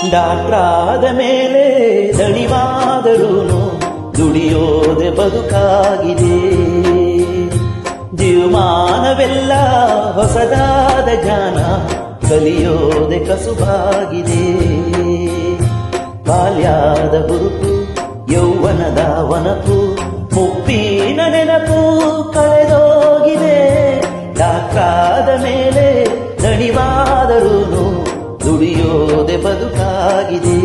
ಡಾಕ್ಟ್ರಾದ ಮೇಲೆ ದಣಿವಾದರೂನು ದುಡಿಯೋದೆ ಬದುಕಾಗಿದೆ. ಜೀವಮಾನವೆಲ್ಲ ಹೊಸದಾದ ಜ್ಞಾನ ಕಲಿಯೋದೆ ಕಸುಬಾಗಿದೆ. ಬಾಲ್ಯದ ಹುರುಪು ಯೌವನದ ವನಪು ಮುಪ್ಪಿನ ನೆನಪು ಕಳೆದೋಗಿದೆ. ಡಾಕ್ಟ್ರಾದ ಮೇಲೆ ದಣಿವಾದರೂನು ದುಡಿಯೋದೆ ಬದುಕಾಗಿದೆ.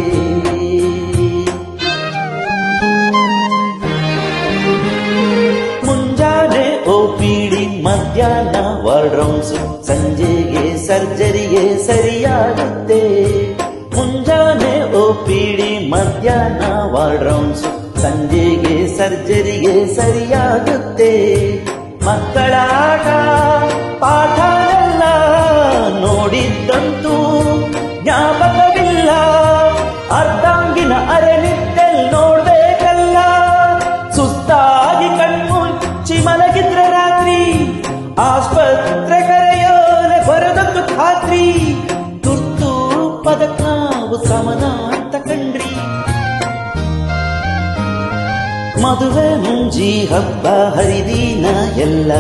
ಮುಂಜಾನೆ ಓಪಿಡಿ ಮಧ್ಯಾಹ್ನ ವಾರ್ಡ್ ರೌಂಡ್ಸ್ ಸಂಜೆಗೆ ಸರ್ಜರಿಗೆ ಸರಿಯಾಗುತ್ತೆ. ಮುಂಜಾನೆ ಓಪಿಡಿ ಮಧ್ಯಾಹ್ನ ವಾರ್ಡ್ ರೌಂಡ್ಸ್ ಸಂಜೆಗೆ ಸರ್ಜರಿಗೆ ಸರಿಯಾಗುತ್ತೆ. ಮಕ್ಕಳಾಟ ಪಾಠ ಎಲ್ಲ ನೋಡಿದ್ದಂತೂ ಜ್ಞಾಪಕವಿಲ್ಲ. ಅರ್ಧಾಂಗಿನ ಅರೆನಿದ್ದೆಲ್ ನೋಡ್ಬೇಕಲ್ಲ. ಸುಸ್ತಾಗಿ ಕಣ್ಮುಚ್ಚಿ ಮಲಗಿದ್ರೆ ರಾತ್ರಿ ಆಸ್ಪತ್ರೆ ಕರೆಯೋಲೆ ಬರದತ್ತು ಖಾತ್ರಿ. ತುರ್ತು ಪದಕ ನಾವು ಸಮನ ಅಂತ ಕಂಡ್ರಿ. ಮದುವೆ ಮುಂಜಿ ಹಬ್ಬ ಹರಿದಿನ ಎಲ್ಲ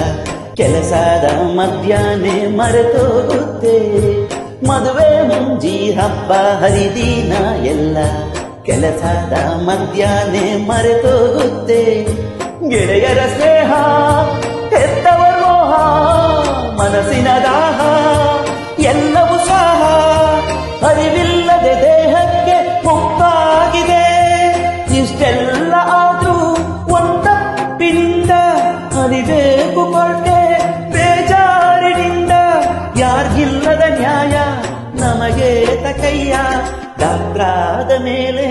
ಕೆಲಸದ ಮಧ್ಯಾಹ್ನ ಮರೆತೋಗುತ್ತೆ. ಮದುವೆ ಮುಂಜಿ ಹಬ್ಬ ಹರಿದಿನ ಎಲ್ಲ ಕೆಲಸದ ಮಧ್ಯಾಹ್ನ ಮರೆತೋಗುತ್ತೆ. ಗೆಳೆಯರ ಸ್ನೇಹ ಹೆತ್ತವರ ಮೋಹ ಮನಸ್ಸಿನ ದಾಹ ಎಲ್ಲವೂ ಸಹ ಅರಿವಿಲ್ಲದೆ ದೇಹಕ್ಕೆ ಮುಕ್ತಾಗಿದೆ. ಇಷ್ಟೆಲ್ಲ ಆದ್ರೂ ಒಂದಪ್ಪಿನಿಂದ ಅರಿಬೇಕು ಕೊರಟೆ ಬೇಜಾರಿನಿಂದ. ಯಾರಿಗಿಲ್ಲದ ನ್ಯಾಯ ನಮಗೆ ತಕಯ್ಯ. ಡಾಕ್ಟ್ರಾದ ಮೇಲೆ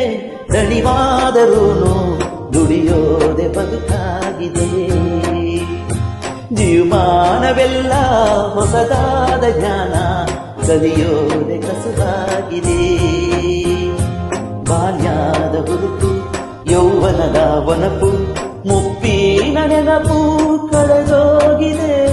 ದಣಿವಾದರೂನು ದುಡಿಯೋದೆ ಬದುಕಾಗಿದೆ. ಜೀವಮಾನವೆಲ್ಲ ಹೊಸದಾದ ಜ್ಞಾನ ಕಲಿಯೋದೆ ಕಸುಬಾಗಿದೆ. ಬಾಲ್ಯದ ಹುರುಪು ಯೌವನದ ವನಪು ಮುಪ್ಪಿನ ನೆನಪು ಕಳೆದೋಗಿದೆ.